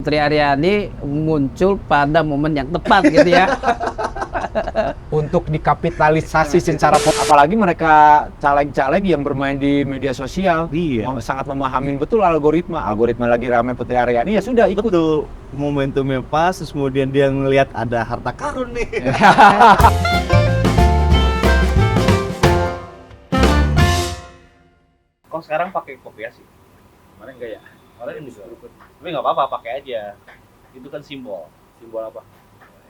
Putri Aryani muncul pada momen yang tepat gitu ya. Untuk dikapitalisasi secara apalagi mereka caleg-caleg yang bermain di media sosial. Iya. Sangat memahami betul algoritma lagi ramai Putri Aryani, ya sudah ikut. Betul, momentumnya pas, terus kemudian dia ngelihat ada harta karun nih. Kok sekarang pakai kopiah sih? Kemarin enggak ya? Kemarin bisa. Tapi nggak apa-apa, pakai aja. Itu kan simbol. Simbol apa?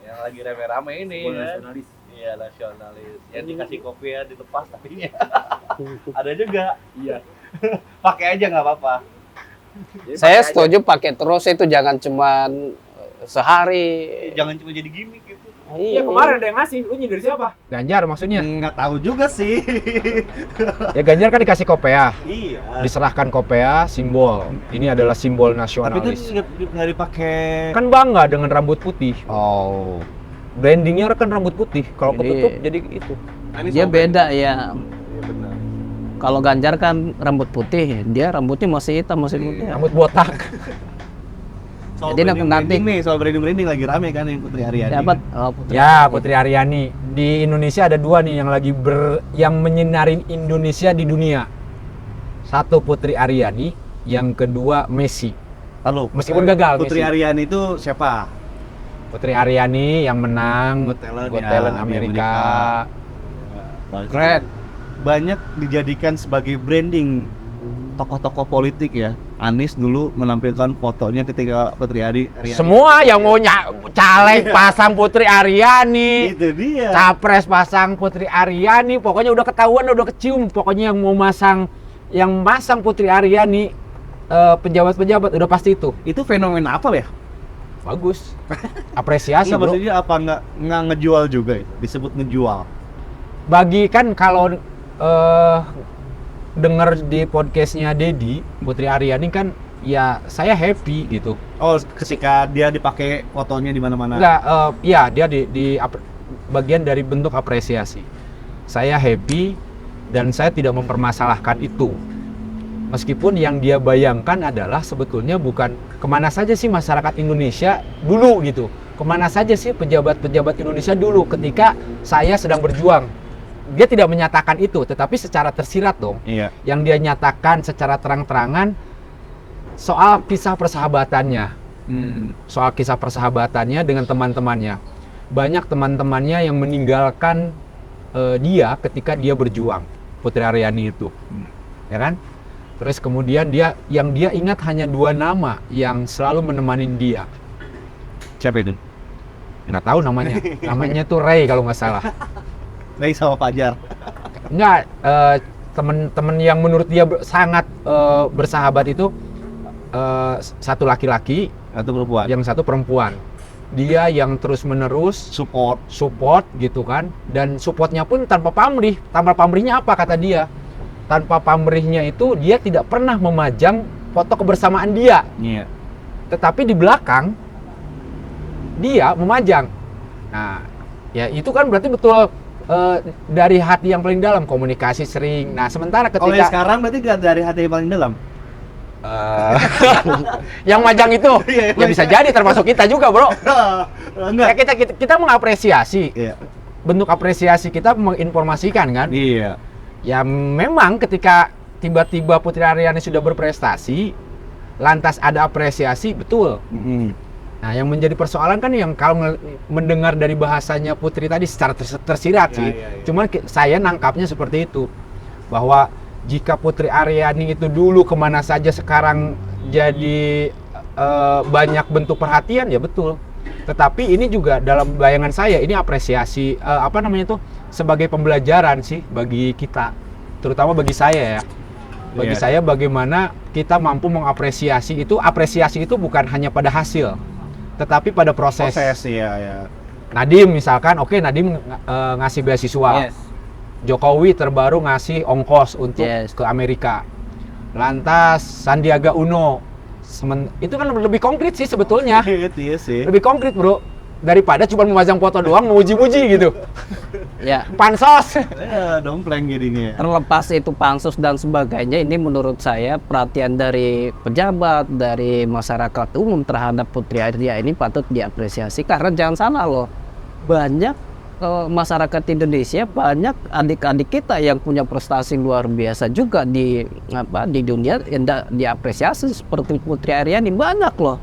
Yang lagi rame-rame ini Simbol kan? nasionalis. Iya, nasionalis. Yang dikasih kopiah dilepas tapi ada juga. Iya. Pakai aja nggak apa-apa. Jadi Saya pakai setuju pakai terus, itu jangan cuman sehari. aja. Jangan cuma jadi gimmick gitu. Iya, kemarin ada yang ngasih, lu nyindir siapa? Ganjar maksudnya. Nggak tahu juga sih. Ya Ganjar kan dikasih kopiah, Iya. diserahkan kopiah, simbol. Ini adalah simbol Tapi kan nasionalis. nggak dipakai. Kan bangga dengan rambut putih. Oh. Brandingnya kan rambut putih. Kalau Jadi- ketutup jadi itu. Dia beda ya. Iya benar. Kalau Ganjar kan rambut putih, dia rambutnya masih hitam, masih muda. Rambut botak. Soal Jadi branding nih, soal branding lagi rame kan yang Putri Aryani. Dapat Putri. Ya, Putri Aryani. Di Indonesia ada dua nih yang lagi yang menyinarin Indonesia di dunia. Satu Putri Aryani, yang kedua Messi. Lalu, Meskipun gagal Putri Messi. Aryani itu siapa? Putri Aryani yang menang Got Talent Got ya, Talent di Amerika. Keren. Banyak dijadikan sebagai branding tokoh-tokoh politik ya. Anies dulu menampilkan fotonya ketika Putri Aryani. Semua yang mau caleg pasang Putri Aryani, Itu dia. capres pasang Putri Aryani, pokoknya udah ketahuan, udah kecium. Pokoknya yang mau masang Putri Aryani, pejabat-pejabat udah pasti itu. Itu fenomena apa ya? Bagus. Apresiasi, Nggak, bro. maksudnya apa nggak ngejual juga itu? Disebut ngejual. Bagi kan kalau dengar di podcastnya Dedi, Putri Aryani kan ya saya happy gitu. Oh, ketika dia dipakai fotonya di mana-mana. Enggak, ya dia bagian dari bentuk apresiasi. Saya happy dan saya tidak mempermasalahkan itu. Meskipun yang dia bayangkan adalah sebetulnya bukan kemana saja sih masyarakat Indonesia dulu gitu. Kemana saja sih pejabat-pejabat Indonesia dulu ketika saya sedang berjuang. Dia tidak menyatakan itu, tetapi secara tersirat dong. Iya. Yang dia nyatakan secara terang-terangan soal kisah persahabatannya. Soal kisah persahabatannya dengan teman-temannya. Banyak teman-temannya yang meninggalkan dia ketika dia berjuang, Putri Aryani itu. Ya kan? Terus kemudian dia ingat hanya 2 nama yang selalu menemani dia. Siapa itu? Nggak tahu namanya. Namanya tuh Ray kalau nggak salah. Ray sama Fajar. Enggak, temen-temen yang menurut dia sangat bersahabat itu satu laki-laki, Atau perempuan. yang satu perempuan. Dia yang terus-menerus support gitu kan, dan supportnya pun tanpa pamrih. Tanpa pamrihnya apa kata dia? Tanpa pamrihnya itu dia tidak pernah memajang foto kebersamaan dia. Iya. Tetapi di belakang dia memajang. Nah, ya itu kan berarti betul dari hati yang paling dalam, komunikasi sering. Nah, sementara Kalau yang ketika sekarang berarti nggak dari hati yang paling dalam. yang majang itu Iya, ya bisa jadi termasuk kita juga, bro. Ya, Enggak. kita mengapresiasi. Iya. Bentuk apresiasi kita menginformasikan kan. Iya. Ya memang ketika tiba-tiba Putri Aryani sudah berprestasi, lantas ada apresiasi, betul. Nah, yang menjadi persoalan kan yang kalau mendengar dari bahasanya Putri tadi secara tersirat sih. Cuman saya nangkapnya seperti itu. Bahwa jika Putri Aryani itu dulu kemana saja sekarang jadi banyak bentuk perhatian, ya betul. Tetapi ini juga dalam bayangan saya, ini apresiasi, sebagai pembelajaran sih bagi kita. Terutama bagi saya ya. Bagi saya bagaimana kita mampu mengapresiasi itu. Apresiasi itu bukan hanya pada hasil, tetapi pada proses. Ya. Nadiem misalkan, Nadiem ngasih beasiswa. Yes. Jokowi terbaru ngasih ongkos untuk Yes. ke Amerika. Lantas Sandiaga Uno, itu kan lebih konkret sih sebetulnya. Iya sih. Lebih konkret, bro, daripada cuma memajang foto doang, memuji-muji gitu. Ya, Pansos. Ya, dompleng jadinya. terlepas itu pansus dan sebagainya, ini menurut saya perhatian dari pejabat, dari masyarakat umum terhadap Putri Aria ini patut diapresiasi, karena jangan salah loh, banyak masyarakat Indonesia, banyak adik-adik kita yang punya prestasi luar biasa juga di dunia yang diapresiasi seperti Putri Aryani, banyak loh.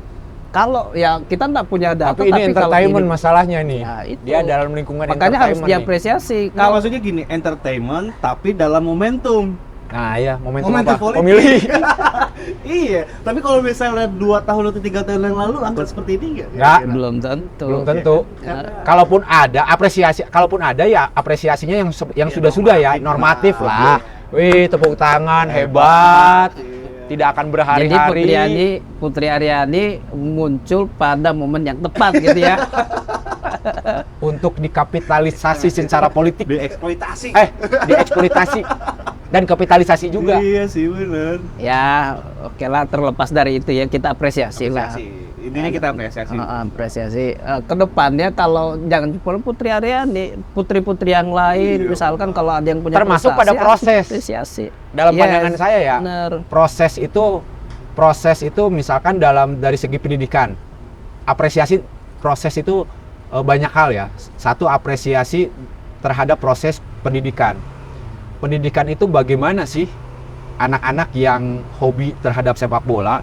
Kalau ya kita nggak punya data, Tapi ini kalau entertainment ini- masalnya nih. Ya, itu. Dia dalam lingkungan makanya harus entertainment nih. diapresiasi. Kalau Kalau maksudnya gini, entertainment tapi dalam momentum. Nah ya, momentum Momentum apa? politik. Pemilih. Iya, tapi kalau misalnya 2 tahun atau 3 tahun yang lalu akan seperti ini nggak? Nggak. belum tentu. Belum tentu. Ya. Kalaupun ada ya apresiasinya yang sudah-sudah ya, normatif lah. Wih, tepuk tangan, hebat. Tidak akan Jadi berhari-hari. Putri Aryani muncul pada momen yang tepat gitu ya. Untuk dikapitalisasi secara politik. Dieksploitasi. Dieksploitasi dan kapitalisasi juga. Iya sih benar. Ya, oke lah, terlepas dari itu ya, kita apresiasi lah. Intinya kita apresiasi. Apresiasi. Kedepannya kalau jangan cuma Putri Aryani, putri-putri yang lain, misalkan kalau ada yang punya Termasuk pada prestasi, proses. apresiasi. Dalam Yes, pandangan saya ya, bener. proses itu misalkan dari segi pendidikan, apresiasi proses itu banyak hal ya. Satu, apresiasi terhadap proses pendidikan. Pendidikan itu bagaimana sih anak-anak yang hobi terhadap sepak bola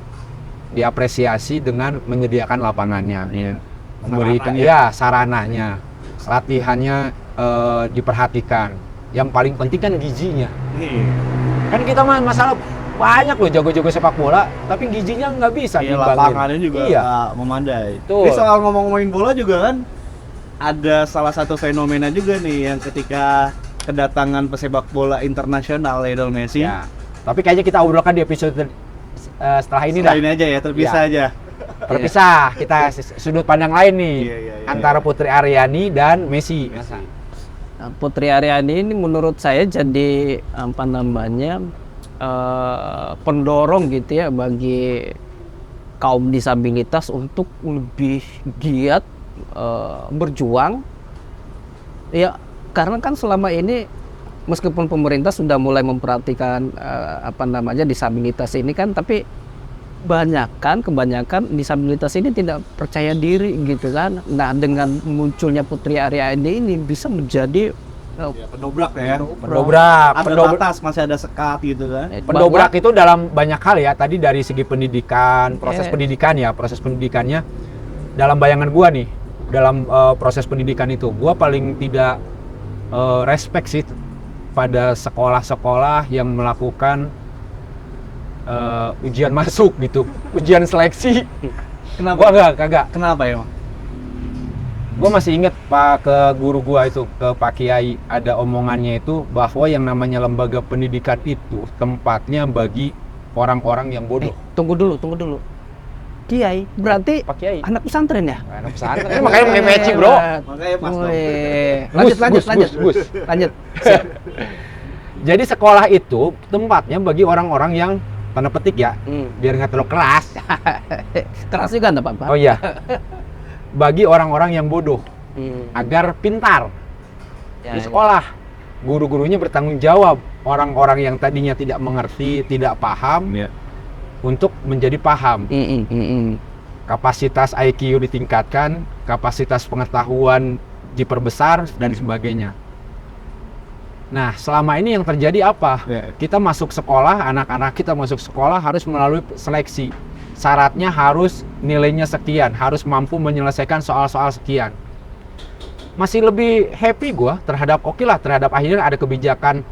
diapresiasi dengan menyediakan lapangannya, memberikan sarananya, latihannya diperhatikan. Yang paling penting kan gizinya. Kan kita masalah banyak loh jago-jago sepak bola, tapi gizinya nggak bisa Iya, diimbangin. lapangannya juga Iya. nggak memandai. Betul. Tapi soal ngomong-ngomongin bola juga kan ada salah satu fenomena juga nih yang ketika kedatangan pesepak bola internasional Lionel Messi. Ya. Tapi kayaknya kita obrolkan di episode setelah ini dah. Ini aja ya, terpisah aja. Terpisah, kita sudut pandang lain nih Iya, antara Putri Aryani dan Messi. Nah, Putri Aryani ini menurut saya jadi apa namanya pendorong gitu ya bagi kaum disabilitas untuk lebih giat berjuang. Ya, karena kan selama ini meskipun pemerintah sudah mulai memperhatikan apa namanya disabilitas ini kan, tapi kebanyakan disabilitas ini tidak percaya diri gitu kan. Nah, dengan munculnya Putri Aryani ini bisa menjadi Pendobrak ya. Pendobrak, Ada batas, masih ada sekat gitu kan. pendobrak itu dalam banyak hal ya. Tadi dari segi pendidikan, proses Yes. pendidikan ya, proses pendidikannya. Dalam bayangan gua nih, dalam proses pendidikan itu, gua paling tidak respect sih pada sekolah-sekolah yang melakukan ujian masuk gitu, ujian seleksi. Kenapa? Gua kagak. Kenapa ya, Bang? Gue masih inget ke guru gua itu, ke Pak Kiai, ada omongannya itu bahwa yang namanya lembaga pendidikan itu tempatnya bagi orang-orang yang bodoh. Tunggu dulu. Kiai, berarti Pak Kiai, anak pesantren ya? anak pesantren, makanya pakai peci bro. Makanya pas dong. Lanjut. Lanjut. Siap. Jadi sekolah itu tempatnya bagi orang-orang yang tanda petik ya, biar nggak terlalu keras. Keras juga enggak apa-apa. Oh iya, bagi orang-orang yang bodoh agar pintar Ya, di sekolah. Guru-gurunya bertanggung jawab orang-orang yang tadinya tidak mengerti, tidak paham, Iya. untuk menjadi paham. Kapasitas IQ ditingkatkan, kapasitas pengetahuan diperbesar dan sebagainya. Nah, selama ini yang terjadi apa? Ya. Kita masuk sekolah, anak-anak kita masuk sekolah harus melalui seleksi. Syaratnya harus nilainya sekian, harus mampu menyelesaikan soal-soal sekian. Masih lebih happy gua terhadap terhadap akhirnya ada kebijakan,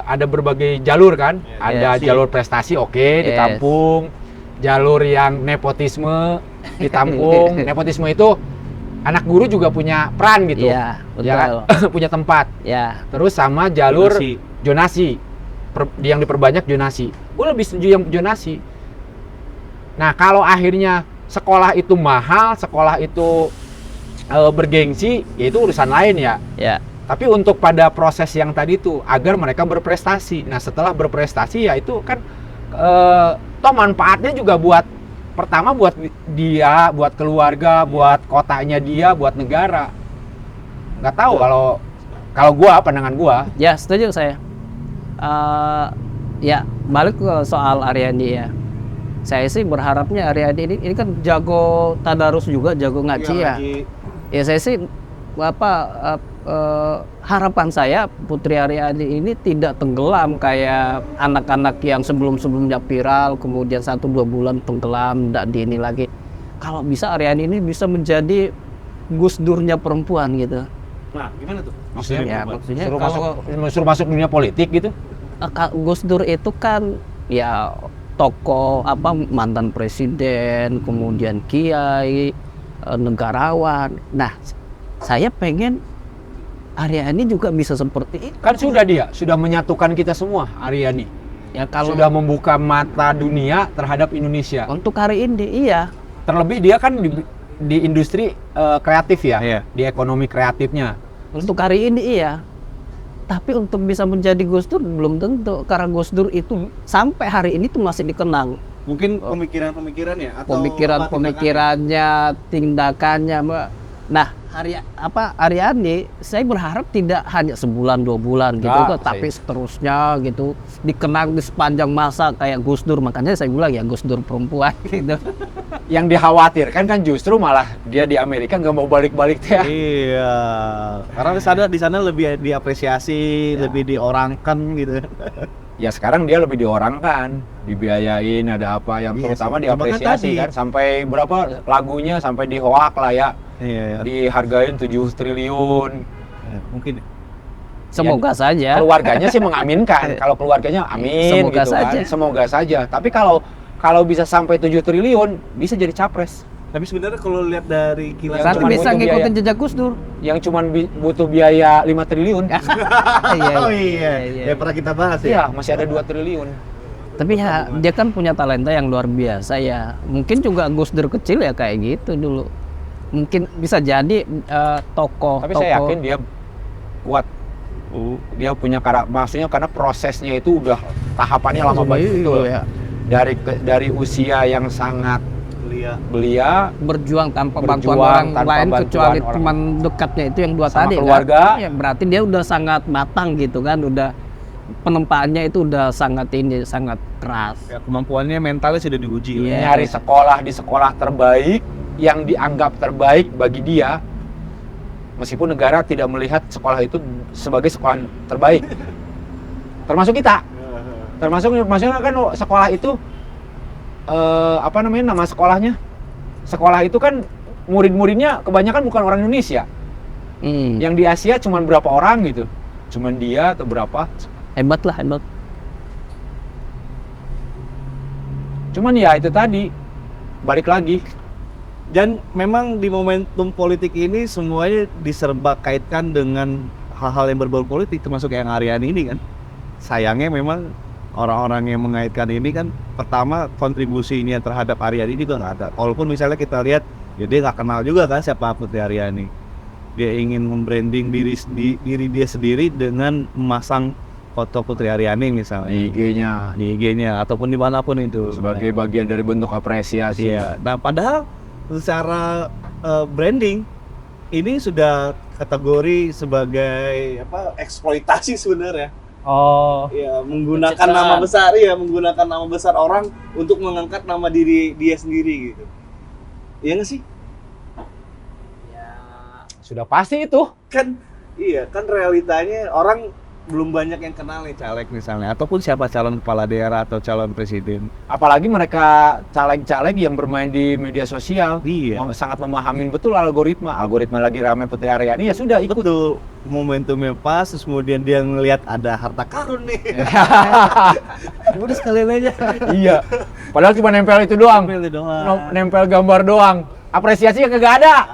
ada berbagai jalur kan. Ada Yes. jalur prestasi Yes. ditampung, jalur yang nepotisme ditampung. Nepotisme itu anak guru juga punya peran gitu. Iya, Ya kan? betul. Punya tempat. Ya. Terus sama jalur Donasi. jonasi. Yang diperbanyak jonasi. Gue lebih setuju yang jonasi. Nah, kalau akhirnya sekolah itu mahal, sekolah itu bergengsi, ya itu urusan lain ya. Ya. Tapi untuk pada proses yang tadi itu agar mereka berprestasi. Nah, setelah berprestasi ya itu kan toh manfaatnya juga buat pertama buat dia, buat keluarga, buat kotanya dia, buat negara. Nggak tahu Kalau pandangan gua, Ya, setuju saya. Ya, balik ke soal Aryani ya. Saya sih berharapnya Aryani ini kan jago tadarus juga, jago ngaji ya. Ya saya sih harapan saya Putri Aryani ini tidak tenggelam kayak anak-anak yang sebelum-sebelumnya viral, kemudian 1-2 bulan tenggelam, tidak di ini lagi. Kalau bisa Aryani ini bisa menjadi Gus Durnya perempuan gitu. Nah, gimana tuh? Ya, maksudnya suruh masuk dunia politik gitu. Gus Dur itu kan ya tokoh mantan presiden, kemudian kiai, negarawan. Nah, saya pengen Aryani juga bisa seperti itu. Kan sudah menyatukan kita semua, Aryani. Ya kalau Sudah membuka mata dunia terhadap Indonesia. untuk hari ini iya. Terlebih dia kan di industri kreatif ya, Iya. di ekonomi kreatifnya. Untuk hari ini iya. Tapi untuk bisa menjadi Gus Dur belum tentu, karena Gus Dur itu sampai hari ini tuh masih dikenang. Mungkin pemikiran-pemikirannya atau Pemikirannya, tindakannya, Mbak. Nah, Aryani saya berharap tidak hanya sebulan 2 bulan gitu, Enggak, tapi seterusnya gitu dikenang di sepanjang masa kayak Gus Dur. Makanya saya bilang ya Gus Dur perempuan gitu. Yang dikhawatirkan kan justru malah dia di Amerika nggak mau balik-balik ya. Iya. Karena di sana lebih diapresiasi, lebih diorangkan gitu. Ya sekarang dia lebih diorangkan, dibiayain, ada apa yang Iya, terutama sama diapresiasi kan kan, sampai berapa lagunya sampai dihoak lah ya, Iya. dihargain 7 triliun. Mungkin Semoga saja. Keluarganya sih mengaminkan, kalau keluarganya amin Semoga gitu saja. kan, semoga saja. Tapi kalau bisa sampai 7 triliun, bisa jadi capres. tapi sebenarnya kalau lihat dari kilas Tapi cuman bisa butuh ngikutin biaya. jejak Gus Dur. Yang cuman butuh biaya 5 triliun. Oh iya. Ya pernah kita bahas ya. Iya, masih ada 2 triliun. Tapi ya dia kan punya talenta yang luar biasa ya. Mungkin juga Gus Dur kecil ya kayak gitu dulu. Mungkin bisa jadi tokoh. Tapi saya yakin dia kuat. Dia punya maksudnya karena prosesnya itu udah tahapannya lama banget itu ya. Dari usia yang sangat belia, Berjuang tanpa Berjuang bantuan orang tanpa lain bantuan kecuali orang. teman dekatnya itu yang 2 Sama tadi keluarga. kan. Ya, berarti dia udah sangat matang gitu kan, udah penempaannya itu udah sangat keras. Ya, kemampuannya mentalnya sudah diuji. Iya. nyari sekolah di sekolah terbaik yang dianggap terbaik bagi dia, meskipun negara tidak melihat sekolah itu sebagai sekolah terbaik. Termasuk kita. Maksudnya kan sekolah itu nama sekolahnya? Sekolah itu kan murid-muridnya kebanyakan bukan orang Indonesia. Yang di Asia cuma berapa orang gitu. Cuman dia atau berapa. Hebat. Cuman ya itu tadi, balik lagi. Dan memang di momentum politik ini semuanya diserba kaitkan dengan hal-hal yang berbau politik, termasuk yang Aryani ini kan. Sayangnya memang orang-orang yang mengaitkan ini kan, pertama kontribusinya terhadap Aryani juga nggak ada. Walaupun misalnya kita lihat, ya dia nggak kenal juga kan siapa Putri Aryani. Dia ingin membranding diri dia sendiri dengan memasang foto Putri Aryani misalnya Di IG-nya ataupun dimanapun itu sebagai bagian dari bentuk apresiasi. Iya. Nah, padahal secara branding ini sudah kategori sebagai eksploitasi sebenarnya. Oh, Ya, menggunakan Pencitraan. menggunakan nama besar orang untuk mengangkat nama dia sendiri gitu. Iya nggak sih? sudah pasti itu. Kan realitanya orang belum banyak yang kenal nih caleg misalnya, ataupun siapa calon kepala daerah atau calon presiden. Apalagi mereka caleg-caleg yang bermain di media sosial. Iya. Sangat memahami betul algoritma lagi ramai Putri Aryani, ya sudah ikut. Betul, momentumnya pas, terus kemudian dia ngelihat ada harta karun nih. Udah sekalian aja. Iya. Padahal cuma nempel itu doang. Nempel gambar doang. Apresiasi kagak ada.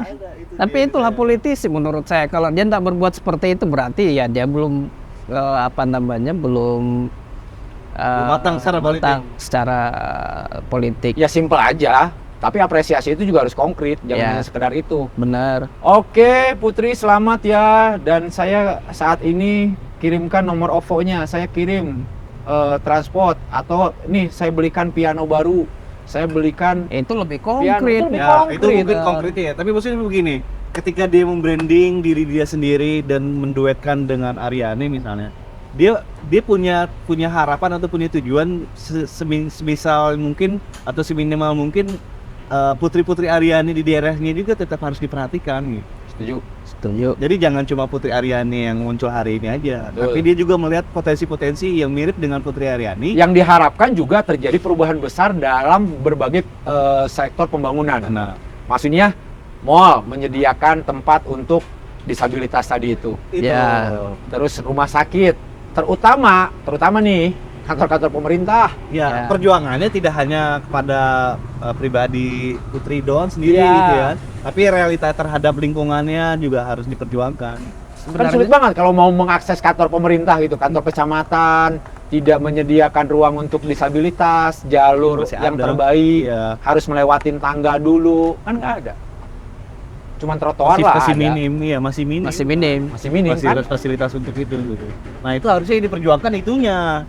Tapi itulah politisi menurut saya. Kalau dia tidak berbuat seperti itu berarti ya dia belum belum matang secara politik. secara politik. Ya simpel aja. Tapi apresiasi itu juga harus konkret, jangan Ya. hanya sekedar itu. Benar. Oke, Putri selamat ya. Dan saya saat ini kirimkan nomor OVO-nya. Saya kirim transport atau nih saya belikan piano baru. Saya belikan Itu lebih piano konkret. itu lebih Ya, konkret. itu mungkin konkretnya ya. Tapi maksudnya begini, ketika dia membranding diri dia sendiri dan menduetkan dengan Aryani misalnya, dia punya harapan atau punya tujuan semisal mungkin atau seminimal mungkin putri-putri Aryani di daerahnya juga tetap harus diperhatikan gitu. Setuju. Jadi jangan cuma Putri Aryani yang muncul hari ini aja, Betul. tapi dia juga melihat potensi-potensi yang mirip dengan Putri Aryani. Yang diharapkan juga terjadi perubahan besar dalam berbagai sektor pembangunan. Nah, Maksudnya mall menyediakan tempat untuk disabilitas tadi itu. Ya. Terus rumah sakit, terutama nih kantor-kantor pemerintah. ya, Ya. perjuangannya tidak hanya kepada pribadi Putri doang sendiri Ya. gitu ya, tapi realita terhadap lingkungannya juga harus diperjuangkan. Kan sulit banget kalau mau mengakses kantor pemerintah gitu, kantor kecamatan tidak menyediakan ruang untuk disabilitas, jalur Masih yang ada. terbaik, Iya. harus melewatin tangga dulu, kan nggak ada. Cuman trotoar lah Masih ada. minim, ya masih minim. Masih minim. Masih minim kan? Fasilitas untuk itu gitu. Nah itu harusnya diperjuangkan itunya,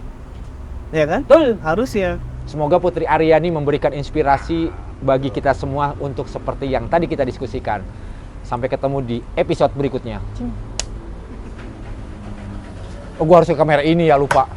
ya kan? Betul. Harusnya. Semoga Putri Aryani memberikan inspirasi bagi kita semua untuk seperti yang tadi kita diskusikan. Sampai ketemu di episode berikutnya. Oh, gua harus ke kamera ini ya, lupa.